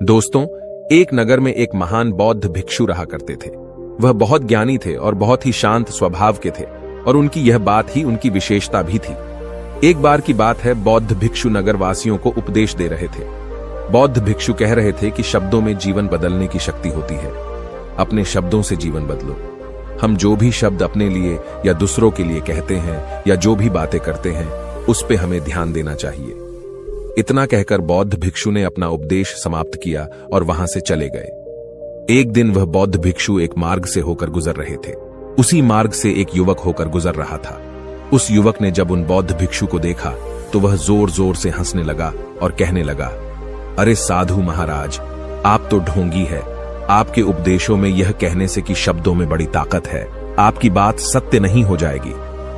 दोस्तों, एक नगर में एक महान बौद्ध भिक्षु रहा करते थे। वह बहुत ज्ञानी थे और बहुत ही शांत स्वभाव के थे और उनकी यह बात ही उनकी विशेषता भी थी। एक बार की बात है, बौद्ध भिक्षु नगर वासियों को उपदेश दे रहे थे। बौद्ध भिक्षु कह रहे थे कि शब्दों में जीवन बदलने की शक्ति होती है। अपने शब्दों से जीवन बदलो। हम जो भी शब्द अपने लिए या दूसरों के लिए कहते हैं या जो भी बातें करते हैं, उस पे हमें ध्यान देना चाहिए। इतना कहकर बौद्ध भिक्षु ने अपना उपदेश समाप्त किया और वहां से चले गए। एक दिन वह बौद्ध भिक्षु एक मार्ग से होकर गुजर रहे थे। उसी मार्ग से एक युवक होकर गुजर रहा था। उस युवक ने जब उन बौद्ध भिक्षु को देखा तो वह जोर जोर से हंसने लगा और कहने लगा, अरे साधु महाराज, आप तो ढोंगी है। आपके उपदेशों में यह कहने से कि शब्दों में बड़ी ताकत है, आपकी बात सत्य नहीं हो जाएगी।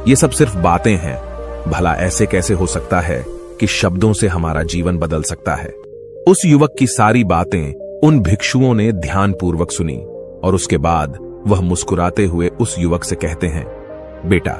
ये सब सिर्फ बातें हैं। भला ऐसे कैसे हो सकता है कि शब्दों से हमारा जीवन बदल सकता है। उस युवक की सारी बातें उन भिक्षुओं ने ध्यानपूर्वक सुनी और उसके बाद वह मुस्कुराते हुए उस युवक से कहते हैं, बेटा,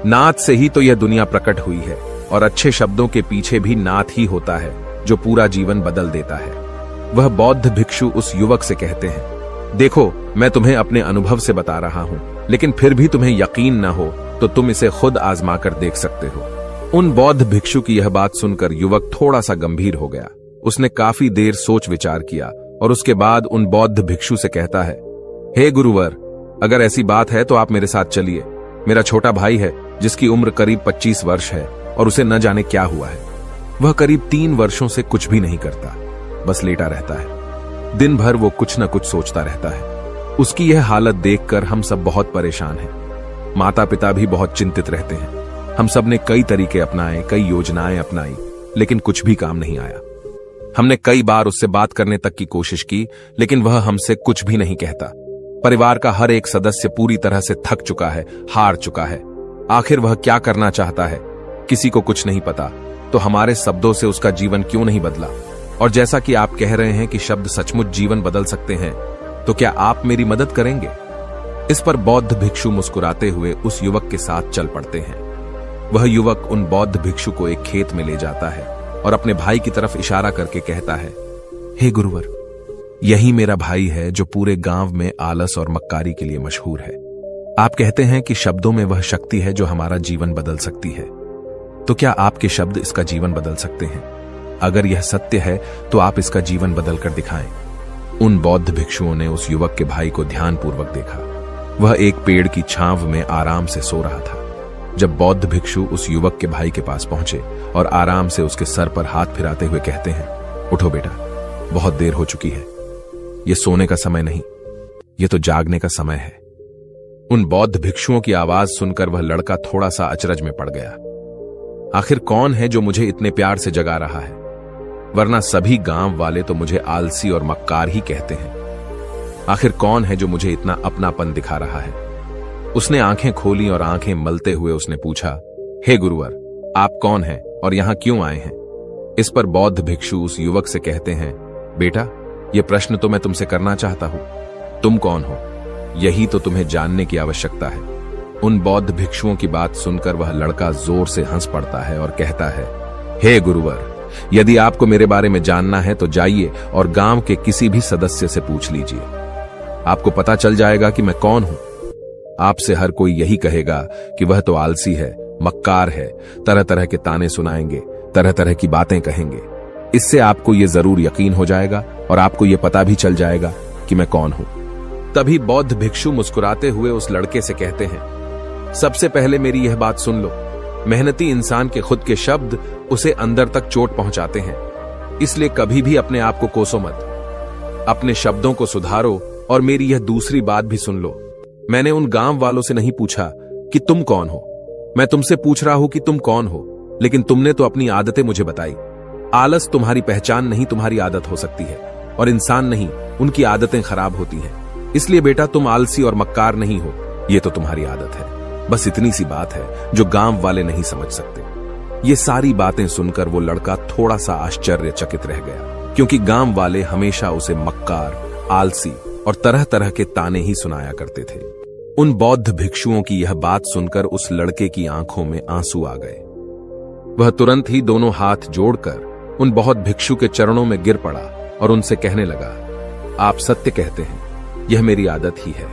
नाद से ही तो यह दुनिया प्रकट हुई है और अच्छे शब्दों के पीछे भी नाद ही होता है जो पूरा जीवन बदल देता है। वह बौद्ध भिक्षु उस युवक से कहते हैं, देखो, मैं तुम्हें अपने अनुभव से बता रहा हूं, लेकिन फिर भी तुम्हें यकीन न हो तो तुम इसे खुद आजमा कर देख सकते हो। उन बौद्ध भिक्षु की यह बात सुनकर युवक थोड़ा सा गंभीर हो गया। उसने काफी देर सोच विचार किया और उसके बाद उन बौद्ध भिक्षु से कहता है, हे गुरुवर, अगर ऐसी बात है तो आप मेरे साथ चलिए। मेरा छोटा भाई है जिसकी उम्र करीब 25 वर्ष है और उसे न जाने क्या हुआ है। वह करीब 3 वर्षों से कुछ भी नहीं करता, बस लेटा रहता है। दिन भर वो कुछ न कुछ सोचता रहता है। उसकी यह हालत देखकर हम सब बहुत परेशान हैं। माता पिता भी बहुत चिंतित रहते हैं। हम सब ने कई तरीके अपनाए, कई योजनाएं अपनाई, लेकिन कुछ भी काम नहीं आया। हमने कई बार उससे बात करने तक की कोशिश की, लेकिन वह हमसे कुछ भी नहीं कहता। परिवार का हर एक सदस्य पूरी तरह से थक चुका है, हार चुका है। आखिर वह क्या करना चाहता है, किसी को कुछ नहीं पता। तो हमारे शब्दों से उसका जीवन क्यों नहीं बदला? और जैसा कि आप कह रहे हैं कि शब्द सचमुच जीवन बदल सकते हैं, तो क्या आप मेरी मदद करेंगे? इस पर बौद्ध भिक्षु मुस्कुराते हुए उस युवक के साथ चल पड़ते हैं। वह युवक उन बौद्ध भिक्षु को एक खेत में ले जाता है और अपने भाई की तरफ इशारा करके कहता है, हे गुरुवर, यही मेरा भाई है जो पूरे गांव में आलस और मक्कारी के लिए मशहूर है। आप कहते हैं कि शब्दों में वह शक्ति है जो हमारा जीवन बदल सकती है। तो क्या आपके शब्द इसका जीवन बदल सकते हैं? अगर यह सत्य है तो आप इसका जीवन बदल कर दिखाएं। उन बौद्ध भिक्षुओं ने उस युवक के भाई को ध्यानपूर्वक देखा। वह एक पेड़ की छांव में आराम से सो रहा था। जब बौद्ध भिक्षु उस युवक के भाई के पास पहुंचे और आराम से उसके सर पर हाथ फिराते हुए कहते हैं, उठो बेटा, बहुत देर हो चुकी है। यह सोने का समय नहीं, यह तो जागने का समय है। उन बौद्ध भिक्षुओं की आवाज सुनकर वह लड़का थोड़ा सा अचरज में पड़ गया। आखिर कौन है जो मुझे इतने प्यार से जगा रहा है? वरना सभी गांव वाले तो मुझे आलसी और मक्कार ही कहते हैं। आखिर कौन है जो मुझे इतना अपनापन दिखा रहा है? उसने आंखें खोली और आंखें मलते हुए उसने पूछा, हे गुरुवर, आप कौन हैं और यहां क्यों आए हैं? इस पर बौद्ध भिक्षु उस युवक से कहते हैं, बेटा, यह प्रश्न तो मैं तुमसे करना चाहता हूं। तुम कौन हो, यही तो तुम्हें जानने की आवश्यकता है। उन बौद्ध भिक्षुओं की बात सुनकर वह लड़का जोर से हंस पड़ता है और कहता है, हे गुरुवर, यदि आपको मेरे बारे में जानना है तो जाइए और गांव के किसी भी सदस्य से पूछ लीजिए। आपको पता चल जाएगा कि मैं कौन हूं। आपसे हर कोई यही कहेगा कि वह तो आलसी है, मक्कार है, तरह तरह के ताने सुनाएंगे, तरह तरह की बातें कहेंगे। इससे आपको यह जरूर यकीन हो जाएगा और आपको यह पता भी चल जाएगा कि मैं कौन हूं। तभी बौद्ध भिक्षु मुस्कुराते हुए उस लड़के से कहते हैं, सबसे पहले मेरी यह बात सुन लो। मेहनती इंसान के खुद के शब्द उसे अंदर तक चोट पहुंचाते हैं। इसलिए कभी भी अपने आप को कोसो मत। अपने शब्दों को सुधारो। और मेरी यह दूसरी बात भी सुन लो। मैंने उन गांव वालों से नहीं पूछा कि तुम कौन हो। मैं तुमसे पूछ रहा हूं कि तुम कौन हो, लेकिन तुमने तो अपनी आदतें मुझे बताई। आलस तुम्हारी पहचान नहीं, तुम्हारी आदत हो सकती है, और इंसान नहीं, उनकी आदतें खराब होती हैं। इसलिए बेटा, तुम आलसी और मक्कार नहीं हो, यह तो तुम्हारी आदत है। बस इतनी सी बात है जो गांव वाले नहीं समझ सकते। ये सारी बातें सुनकर वो लड़का थोड़ा सा आश्चर्यचकित रह गया, क्योंकि गांव वाले हमेशा उसे मक्कार, आलसी और तरह तरह के ताने ही सुनाया करते थे। उन बौद्ध भिक्षुओं की यह बात सुनकर उस लड़के की आंखों में आंसू आ गए। वह तुरंत ही दोनों हाथ जोड़कर उन बौद्ध भिक्षु के चरणों में गिर पड़ा और उनसे कहने लगा, आप सत्य कहते हैं, यह मेरी आदत ही है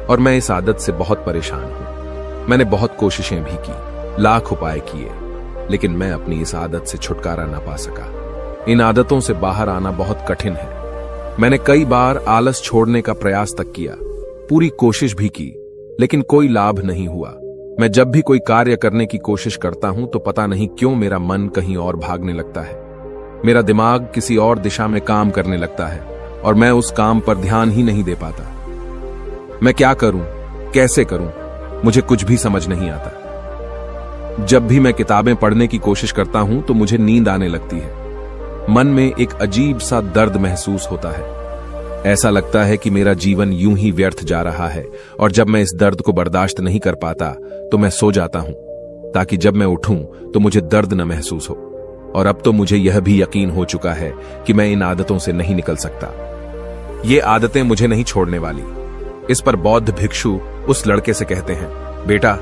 और मैं इस आदत से बहुत परेशान हूं। मैंने बहुत कोशिशें भी की, लाख उपाय किए, लेकिन मैं अपनी इस आदत से छुटकारा ना पा सका। इन आदतों से बाहर आना बहुत कठिन है। मैंने कई बार आलस छोड़ने का प्रयास तक किया, पूरी कोशिश भी की, लेकिन कोई लाभ नहीं हुआ। मैं जब भी कोई कार्य करने की कोशिश करता हूं तो पता नहीं क्यों मेरा मन कहीं और भागने लगता है। मेरा दिमाग किसी और दिशा में काम करने लगता है और मैं उस काम पर ध्यान ही नहीं दे पाता। मैं क्या करूं, कैसे करूं, मुझे कुछ भी समझ नहीं आता। जब भी मैं किताबें पढ़ने की कोशिश करता हूं तो मुझे नींद आने लगती है। मन में एक अजीब सा दर्द महसूस होता है। ऐसा लगता है कि मेरा जीवन यूं ही व्यर्थ जा रहा है और जब मैं इस दर्द को बर्दाश्त नहीं कर पाता तो मैं सो जाता हूं, ताकि जब मैं उठूं तो मुझे दर्द न महसूस हो। और अब तो मुझे यह भी यकीन हो चुका है कि मैं इन आदतों से नहीं निकल सकता। ये आदतें मुझे नहीं छोड़ने वाली। इस पर बौद्ध भिक्षु उस लड़के से कहते हैं, बेटा,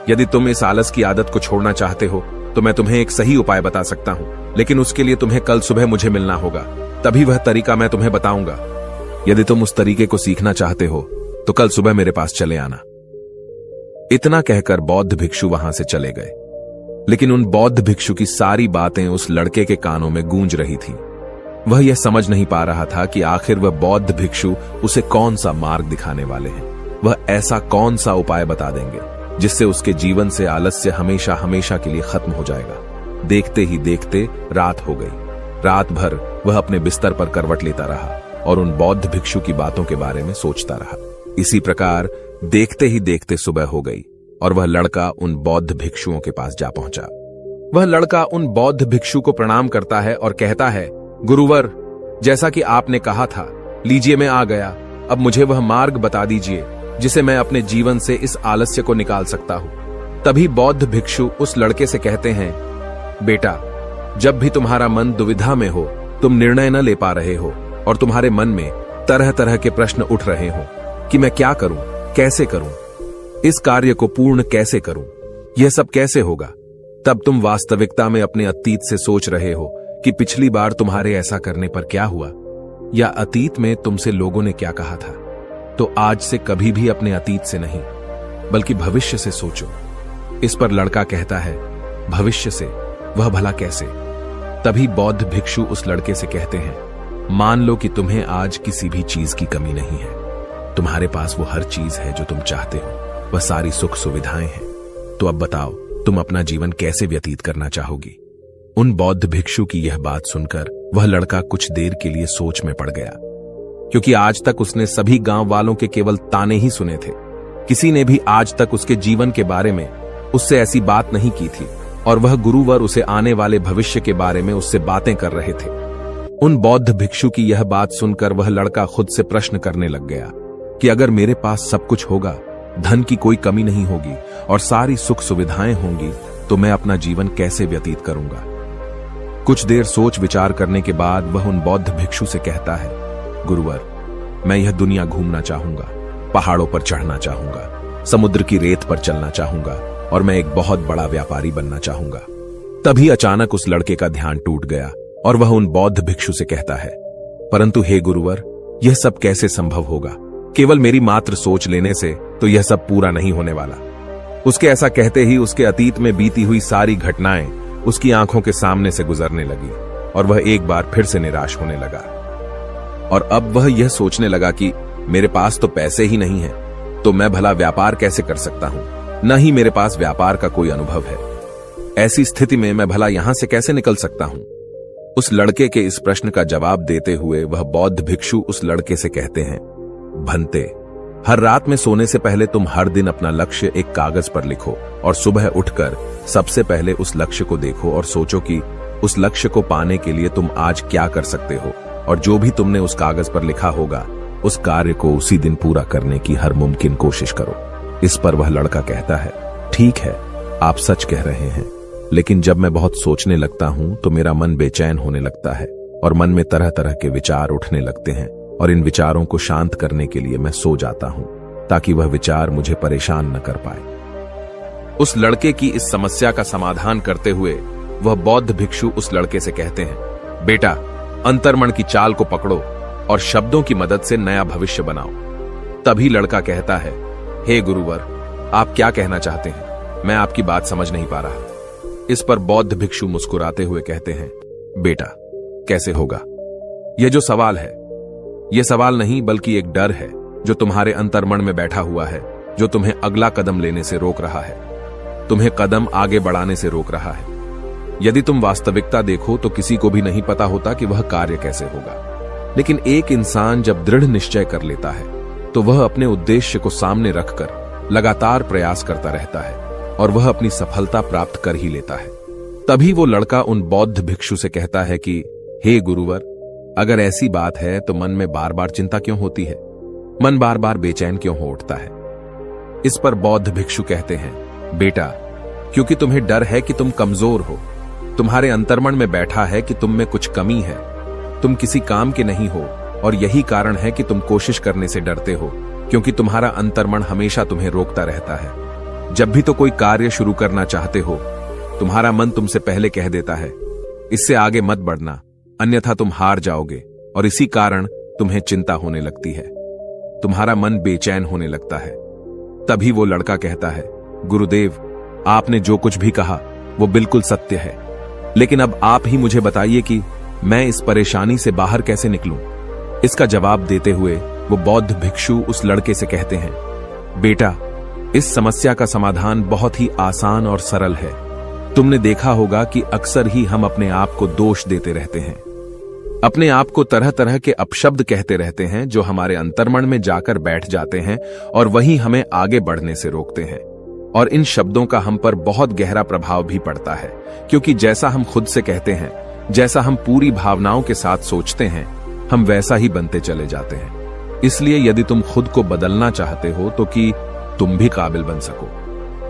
यदि तुम इस आलस की आदत को छोड़ना चाहते हो तो मैं तुम्हें एक सही उपाय बता सकता हूं, लेकिन उसके लिए तुम्हें कल सुबह मुझे मिलना होगा, तभी वह तरीका मैं तुम्हें बताऊंगा। यदि तुम उस तरीके को सीखना चाहते हो तो कल सुबह मेरे पास चले आना। इतना कहकर बौद्ध भिक्षु वहां से चले गए, लेकिन उन बौद्ध भिक्षु की सारी बातें उस लड़के के कानों में गूंज रही थी। वह यह समझ नहीं पा रहा था कि आखिर वह बौद्ध भिक्षु उसे कौन सा मार्ग दिखाने वाले हैं। वह ऐसा कौन सा उपाय बता देंगे जिससे उसके जीवन से आलस्य हमेशा हमेशा के लिए खत्म हो जाएगा। देखते ही देखते रात हो गई। रात भर वह अपने बिस्तर पर करवट लेता रहा और उन बौद्ध भिक्षु की बातों के बारे में सोचता रहा। इसी प्रकार देखते ही देखते सुबह हो गई और वह लड़का उन बौद्ध भिक्षुओं के पास जा पहुंचा। वह लड़का उन बौद्ध भिक्षु को प्रणाम करता है और कहता है, गुरुवर, जैसा कि आपने कहा था, लीजिए मैं आ गया। अब मुझे वह मार्ग बता दीजिए जिसे मैं अपने जीवन से इस आलस्य को निकाल सकता हूं। तभी बौद्ध भिक्षु उस लड़के से कहते हैं, बेटा, जब भी तुम्हारा मन दुविधा में हो, तुम निर्णय न ले पा रहे हो और तुम्हारे मन में तरह तरह के प्रश्न उठ रहे हो कि मैं क्या करूं, कैसे करूं, इस कार्य को पूर्ण कैसे करूं, यह सब कैसे होगा, तब तुम वास्तविकता में अपने अतीत से सोच रहे हो कि पिछली बार तुम्हारे ऐसा करने पर क्या हुआ, या अतीत में तुमसे लोगों ने क्या कहा था। तो आज से कभी भी अपने अतीत से नहीं, बल्कि भविष्य से सोचो। इस पर लड़का कहता है, भविष्य से? वह भला कैसे? तभी बौद्ध भिक्षु उस लड़के से कहते हैं, मान लो कि तुम्हें आज किसी भी चीज की कमी नहीं है। तुम्हारे पास वो हर चीज है जो तुम चाहते हो, वह सारी सुख सुविधाएं हैं। तो अब बताओ, तुम अपना जीवन कैसे व्यतीत करना चाहोगी? उन बौद्ध भिक्षु की यह बात सुनकर वह लड़का कुछ देर के लिए सोच में पड़ गया, क्योंकि आज तक उसने सभी गांव वालों के केवल ताने ही सुने थे। किसी ने भी आज तक उसके जीवन के बारे में उससे ऐसी बात नहीं की थी और वह गुरुवर उसे आने वाले भविष्य के बारे में उससे बातें कर रहे थे। उन बौद्ध भिक्षु की यह बात सुनकर वह लड़का खुद से प्रश्न करने लग गया कि अगर मेरे पास सब कुछ होगा, धन की कोई कमी नहीं होगी और सारी सुख सुविधाएं होंगी, तो मैं अपना जीवन कैसे व्यतीत करूंगा? कुछ देर सोच विचार करने के बाद वह उन बौद्ध भिक्षु से कहता है, गुरुवर, मैं यह दुनिया घूमना चाहूंगा, पहाड़ों पर चढ़ना चाहूंगा, समुद्र की रेत पर चलना चाहूंगा और मैं एक बहुत बड़ा व्यापारी बनना चाहूंगा। तभी अचानक उस लड़के का ध्यान टूट गया और वह उन बौद्ध भिक्षु से कहता है, परंतु हे गुरुवर, यह सब कैसे संभव होगा? केवल मेरी मात्र सोच लेने से तो यह सब पूरा नहीं होने वाला। उसके ऐसा कहते ही उसके अतीत में बीती हुई सारी घटनाएं उसकी आंखों के सामने से गुजरने लगी और वह एक बार फिर से निराश होने लगा। और अब वह यह सोचने लगा कि मेरे पास तो पैसे ही नहीं है, तो मैं भला व्यापार कैसे कर सकता हूं? न ही मेरे पास व्यापार का कोई अनुभव है। ऐसी स्थिति में मैं भला यहां से कैसे निकल सकता हूं? उस लड़के के इस प्रश्न का जवाब देते हुए वह बौद्ध भिक्षु उस लड़के से कहते हैं, भंते, हर रात में सोने से पहले तुम हर दिन अपना लक्ष्य एक कागज पर लिखो और सुबह उठकर सबसे पहले उस लक्ष्य को देखो और सोचो कि उस लक्ष्य को पाने के लिए तुम आज क्या कर सकते हो, और जो भी तुमने उस कागज पर लिखा होगा उस कार्य को उसी दिन पूरा करने की हर मुमकिन कोशिश करो। इस पर वह लड़का कहता है, ठीक है, आप सच कह रहे हैं, लेकिन जब मैं बहुत सोचने लगता हूं तो मेरा मन बेचैन होने लगता है और मन में तरह तरह के विचार उठने लगते हैं और इन विचारों को शांत करने के लिए मैं सो जाता हूं ताकि वह विचार मुझे परेशान न कर पाए। उस लड़के की इस समस्या का समाधान करते हुए वह बौद्ध भिक्षु उस लड़के से कहते हैं, बेटा, अंतर्मन की चाल को पकड़ो और शब्दों की मदद से नया भविष्य बनाओ। तभी लड़का कहता है, हे गुरुवर, आप क्या कहना चाहते हैं? मैं आपकी बात समझ नहीं पा रहा। इस पर बौद्ध भिक्षु मुस्कुराते हुए कहते हैं, बेटा, कैसे होगा? यह जो सवाल है, यह सवाल नहीं बल्कि एक डर है जो तुम्हारे अंतर्मन में बैठा हुआ है, जो तुम्हें अगला कदम लेने से रोक रहा है, तुम्हें कदम आगे बढ़ाने से रोक रहा है। यदि तुम वास्तविकता देखो तो किसी को भी नहीं पता होता कि वह कार्य कैसे होगा, लेकिन एक इंसान जब दृढ़ निश्चय कर लेता है तो वह अपने उद्देश्य को सामने रखकर लगातार प्रयास करता रहता है और वह अपनी सफलता प्राप्त कर ही लेता है। तभी वो लड़का उन बौद्ध भिक्षु से कहता है कि हे गुरुवर, अगर ऐसी बात है तो मन में बार बार चिंता क्यों होती है? मन बार बार बेचैन क्यों हो उठता है? इस पर बौद्ध भिक्षु कहते हैं, बेटा, क्योंकि तुम्हें डर है कि तुम कमजोर हो। तुम्हारे अंतर्मन में बैठा है कि तुम में कुछ कमी है, तुम किसी काम के नहीं हो, और यही कारण है कि तुम कोशिश करने से डरते हो, क्योंकि तुम्हारा अंतर्मन हमेशा तुम्हें रोकता रहता है। जब भी तो कोई कार्य शुरू करना चाहते हो, तुम्हारा मन तुमसे पहले कह देता है, इससे आगे मत बढ़ना, अन्यथा तुम हार जाओगे, और इसी कारण तुम्हें चिंता होने लगती है, तुम्हारा मन बेचैन होने लगता है। तभी वो लड़का कहता है, गुरुदेव, आपने जो कुछ भी कहा वो बिल्कुल सत्य है, लेकिन अब आप ही मुझे बताइए कि मैं इस परेशानी से बाहर कैसे निकलूं? इसका जवाब देते हुए वो बौद्ध भिक्षु उस लड़के से कहते हैं, बेटा, इस समस्या का समाधान बहुत ही आसान और सरल है। तुमने देखा होगा कि अक्सर ही हम अपने आप को दोष देते रहते हैं, अपने आप को तरह तरह के अपशब्द कहते रहते हैं जो हमारे अंतर्मन में जाकर बैठ जाते हैं और वही हमें आगे बढ़ने से रोकते हैं। और इन शब्दों का हम पर बहुत गहरा प्रभाव भी पड़ता है, क्योंकि जैसा हम खुद से कहते हैं, जैसा हम पूरी भावनाओं के साथ सोचते हैं, हम वैसा ही बनते चले जाते हैं। इसलिए यदि तुम खुद को बदलना चाहते हो तो कि तुम भी काबिल बन सको,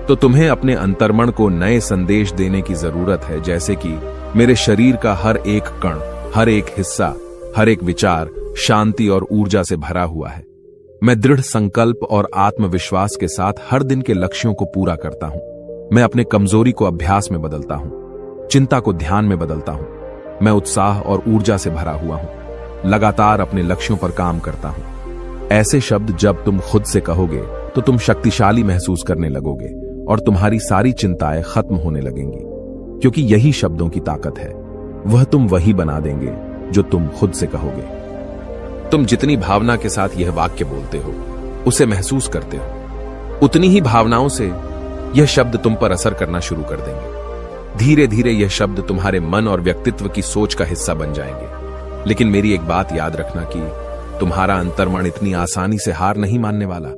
तो तुम्हें अपने अंतर्मन को नए संदेश देने की जरूरत है, जैसे कि मेरे शरीर का हर एक कण, हर एक हिस्सा, हर एक विचार शांति और ऊर्जा से भरा हुआ है। मैं दृढ़ संकल्प और आत्मविश्वास के साथ हर दिन के लक्ष्यों को पूरा करता हूं। मैं अपने कमजोरी को अभ्यास में बदलता हूं, चिंता को ध्यान में बदलता हूं। मैं उत्साह और ऊर्जा से भरा हुआ हूं, लगातार अपने लक्ष्यों पर काम करता हूं। ऐसे शब्द जब तुम खुद से कहोगे तो तुम शक्तिशाली महसूस करने लगोगे और तुम्हारी सारी चिंताएं खत्म होने लगेंगी, क्योंकि यही शब्दों की ताकत है। वह तुम वही बना देंगे जो तुम खुद से कहोगे। तुम जितनी भावना के साथ यह वाक्य बोलते हो, उसे महसूस करते हो, उतनी ही भावनाओं से यह शब्द तुम पर असर करना शुरू कर देंगे। धीरे धीरे यह शब्द तुम्हारे मन और व्यक्तित्व की सोच का हिस्सा बन जाएंगे। लेकिन मेरी एक बात याद रखना कि तुम्हारा अंतर्मन इतनी आसानी से हार नहीं मानने वाला।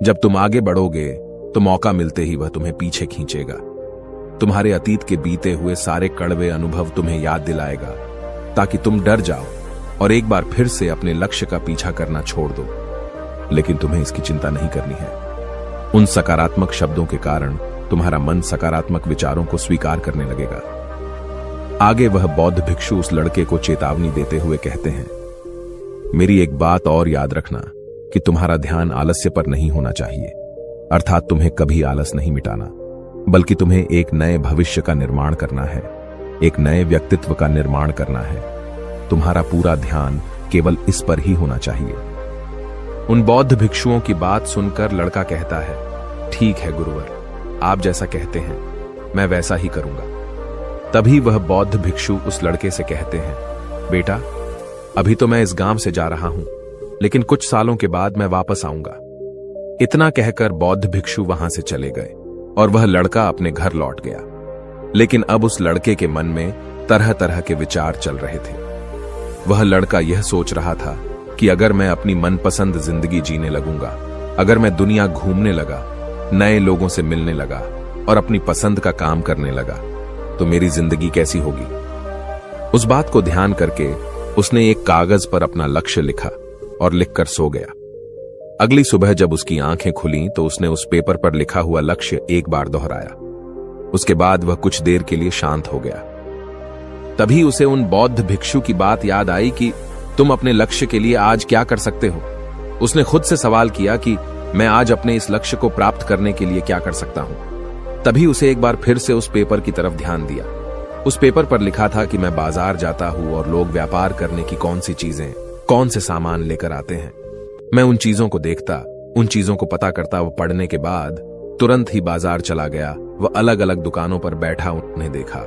जब तुम आगे बढ़ोगे तो मौका मिलते ही वह तुम्हें पीछे खींचेगा। तुम्हारे अतीत के बीते हुए सारे कड़वे अनुभव तुम्हें याद दिलाएगा, ताकि तुम डर जाओ और एक बार फिर से अपने लक्ष्य का पीछा करना छोड़ दो। लेकिन तुम्हें इसकी चिंता नहीं करनी है। उन सकारात्मक शब्दों के कारण तुम्हारा मन सकारात्मक विचारों को स्वीकार करने लगेगा। आगे वह बौद्ध भिक्षु उस लड़के को चेतावनी देते हुए कहते हैं, मेरी एक बात और याद रखना कि तुम्हारा ध्यान आलस्य पर नहीं होना चाहिए, अर्थात तुम्हें कभी आलस नहीं मिटाना, बल्कि तुम्हें एक नए भविष्य का निर्माण करना है, एक नए व्यक्तित्व का निर्माण करना है। तुम्हारा पूरा ध्यान केवल इस पर ही होना चाहिए। उन बौद्ध भिक्षुओं की बात सुनकर लड़का कहता है, ठीक है गुरुवर, आप जैसा कहते हैं मैं वैसा ही करूंगा। तभी वह बौद्ध भिक्षु उस लड़के से कहते हैं, बेटा, अभी तो मैं इस गांव से जा रहा हूं, लेकिन कुछ सालों के बाद मैं वापस आऊंगा। इतना कहकर बौद्ध भिक्षु वहां से चले गए और वह लड़का अपने घर लौट गया। लेकिन अब उस लड़के के मन में तरह तरह के विचार चल रहे थे। वह लड़का यह सोच रहा था कि अगर मैं अपनी मनपसंद जिंदगी जीने लगूंगा, अगर मैं दुनिया घूमने लगा, नए लोगों से मिलने लगा और अपनी पसंद का काम करने लगा, तो मेरी जिंदगी कैसी होगी। उस बात को ध्यान करके उसने एक कागज पर अपना लक्ष्य लिखा और लिखकर सो गया। अगली सुबह जब उसकी आंखें खुली तो उसने उस पेपर पर लिखा हुआ लक्ष्य एक बार दोहराया। उसके बाद वह कुछ देर के लिए शांत हो गया। तभी उसे उन बौद्ध भिक्षु की बात याद आई कि तुम अपने लक्ष्य के लिए आज क्या कर सकते हो। उसने खुद से सवाल किया कि मैं आज अपने इस लक्ष्य को प्राप्त करने के लिए क्या कर सकता हूं। तभी उसे एक बार फिर से उस पेपर की तरफ ध्यान दिया। उस पेपर पर लिखा था कि मैं बाजार जाता हूं और लोग व्यापार करने की कौन सी चीजें, कौन से सामान लेकर आते हैं। मैं उन चीजों को देखता, उन चीजों को पता करता। वो पढ़ने के बाद तुरंत ही बाजार चला गया। वह अलग अलग दुकानों पर बैठा उन्हें देखा,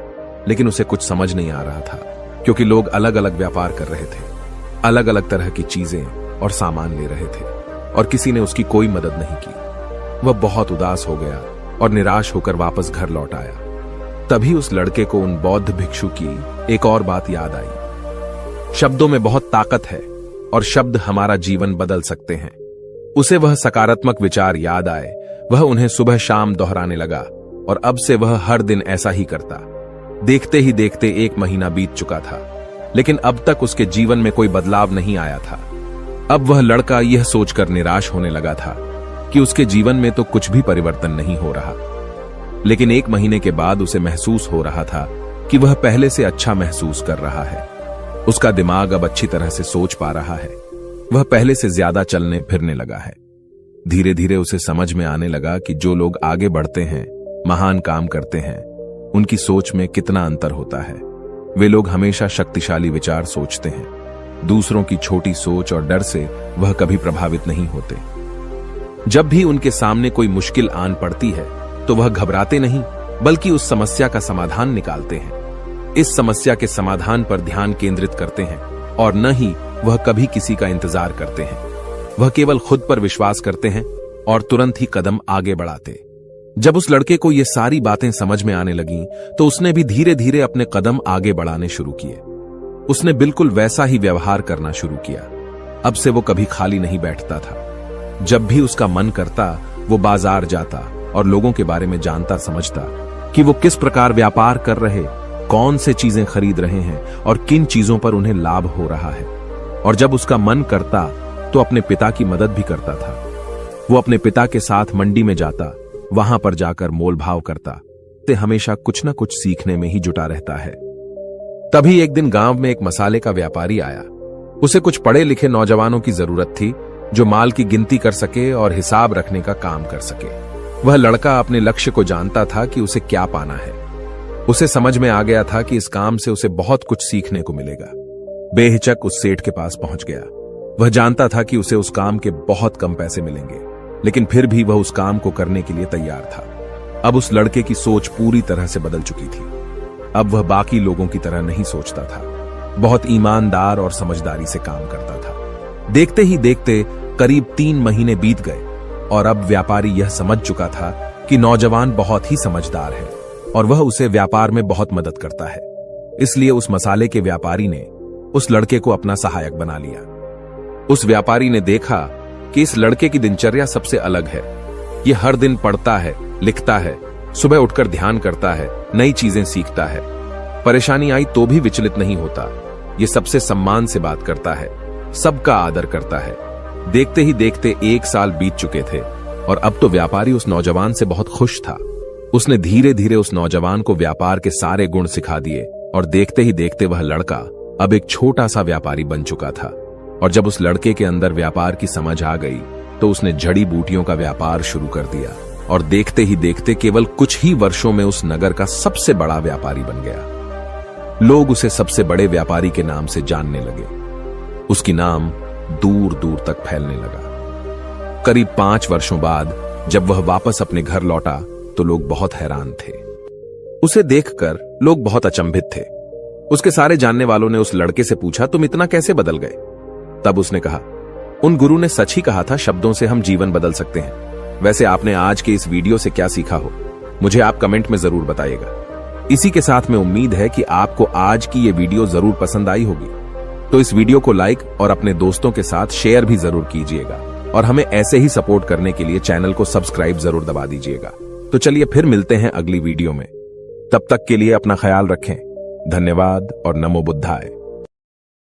लेकिन उसे कुछ समझ नहीं आ रहा था, क्योंकि लोग अलग अलग व्यापार कर रहे थे, अलग अलग तरह की चीजें और सामान ले रहे थे, और किसी ने उसकी कोई मदद नहीं की। वह बहुत उदास हो गया और निराश होकर वापस घर लौट आया। तभी उस लड़के को उन बौद्ध भिक्षु की एक और बात याद आई। शब्दों में बहुत ताकत है और शब्द हमारा जीवन बदल सकते हैं। उसे वह सकारात्मक विचार याद आए। वह उन्हें सुबह शाम दोहराने लगा और अब से वह हर दिन ऐसा ही करता। देखते ही देखते 1 महीना बीत चुका था, लेकिन अब तक उसके जीवन में कोई बदलाव नहीं आया था। अब वह लड़का यह सोचकर निराश होने लगा था कि उसके जीवन में तो कुछ भी परिवर्तन नहीं हो रहा। लेकिन 1 महीने के बाद उसे महसूस हो रहा था कि वह पहले से अच्छा महसूस कर रहा है। उसका दिमाग अब अच्छी तरह से सोच पा रहा है। वह पहले से ज्यादा चलने फिरने लगा है। धीरे धीरे उसे समझ में आने लगा कि जो लोग आगे बढ़ते हैं, महान काम करते हैं, उनकी सोच में कितना अंतर होता है। वे लोग हमेशा शक्तिशाली विचार सोचते हैं। दूसरों की छोटी सोच और डर से वह कभी प्रभावित नहीं होते। जब भी उनके सामने कोई मुश्किल आन पड़ती है तो वह घबराते नहीं, बल्कि उस समस्या का समाधान निकालते हैं। इस समस्या के समाधान पर ध्यान केंद्रित करते हैं और न ही वह कभी किसी का इंतजार करते हैं। वह केवल खुद पर विश्वास करते हैं और तुरंत ही कदम आगे बढ़ाते। जब उस लड़के को ये सारी बातें समझ में आने लगीं, तो उसने भी धीरे धीरे अपने कदम आगे बढ़ाने शुरू किए। उसने बिल्कुल वैसा ही व्यवहार करना शुरू किया। अब से वो कभी खाली नहीं बैठता था। जब भी उसका मन करता, वो बाजार जाता और लोगों के बारे में जानता समझता कि वो किस प्रकार व्यापार कर रहे, कौन से चीजें खरीद रहे हैं और किन चीजों पर उन्हें लाभ हो रहा है। और जब उसका मन करता तो अपने पिता की मदद भी करता था। वो अपने पिता के साथ मंडी में जाता, वहां पर जाकर मोल भाव करता। ते हमेशा कुछ न कुछ सीखने में ही जुटा रहता है। तभी एक दिन गांव में एक मसाले का व्यापारी आया। उसे कुछ पढ़े लिखे नौजवानों की जरूरत थी, जो माल की गिनती कर सके और हिसाब रखने का काम कर सके। वह लड़का अपने लक्ष्य को जानता था कि उसे क्या पाना है। उसे समझ में आ गया था कि इस काम से उसे बहुत कुछ सीखने को मिलेगा। बेहिचक उस सेठ के पास पहुंच गया। वह जानता था कि उसे उस काम के बहुत कम पैसे मिलेंगे, लेकिन फिर भी वह उस काम को करने के लिए तैयार था। अब उस लड़के की सोच पूरी तरह से बदल चुकी थी। अब वह बाकी लोगों की तरह नहीं सोचता था। बहुत ईमानदार और समझदारी से काम करता था। देखते ही देखते करीब 3 महीने बीत गए और अब व्यापारी यह समझ चुका था कि नौजवान बहुत ही समझदार है और वह उसे व्यापार में बहुत मदद करता है। इसलिए उस मसाले के व्यापारी ने उस लड़के को अपना सहायक बना लिया। उस व्यापारी ने देखा कि इस लड़के की दिनचर्या सबसे अलग है। यह हर दिन पढ़ता है, लिखता है, सुबह उठकर ध्यान करता है, नई चीजें सीखता है। परेशानी आई तो भी विचलित नहीं होता। यह सबसे सम्मान से बात करता है, सबका आदर करता है। देखते ही देखते 1 साल बीत चुके थे और अब तो व्यापारी उस नौजवान से बहुत खुश था। उसने धीरे धीरे उस नौजवान को व्यापार के सारे गुण सिखा दिए और देखते ही देखते वह लड़का अब एक छोटा सा व्यापारी बन चुका था। और जब उस लड़के के अंदर व्यापार की समझ आ गई तो उसने जड़ी बूटियों का व्यापार शुरू कर दिया और देखते ही देखते केवल कुछ ही वर्षों में उस नगर का सबसे बड़ा व्यापारी बन गया। लोग उसे सबसे बड़े व्यापारी के नाम से जानने लगे। उसकी नाम दूर दूर तक फैलने लगा। करीब 5 वर्षों बाद जब वह वापस अपने घर लौटा तो लोग बहुत हैरान थे। उसे देखकर लोग बहुत अचंभित थे। उसके सारे जानने वालों ने उस लड़के से पूछा, तुम इतना कैसे बदल गए? तब उसने कहा, उन गुरु ने सच ही कहा था, शब्दों से हम जीवन बदल सकते हैं। वैसे आपने आज के इस वीडियो से क्या सीखा हो, मुझे आप कमेंट में जरूर बताइएगा। इसी के साथ में उम्मीद है कि आपको आज की ये वीडियो जरूर पसंद आई होगी। तो इस वीडियो को लाइक और अपने दोस्तों के साथ शेयर भी जरूर कीजिएगा और हमें ऐसे ही सपोर्ट करने के लिए चैनल को सब्सक्राइब जरूर दबा दीजिएगा। तो चलिए फिर मिलते हैं अगली वीडियो में। तब तक के लिए अपना ख्याल रखें। धन्यवाद और नमो बुद्धाय।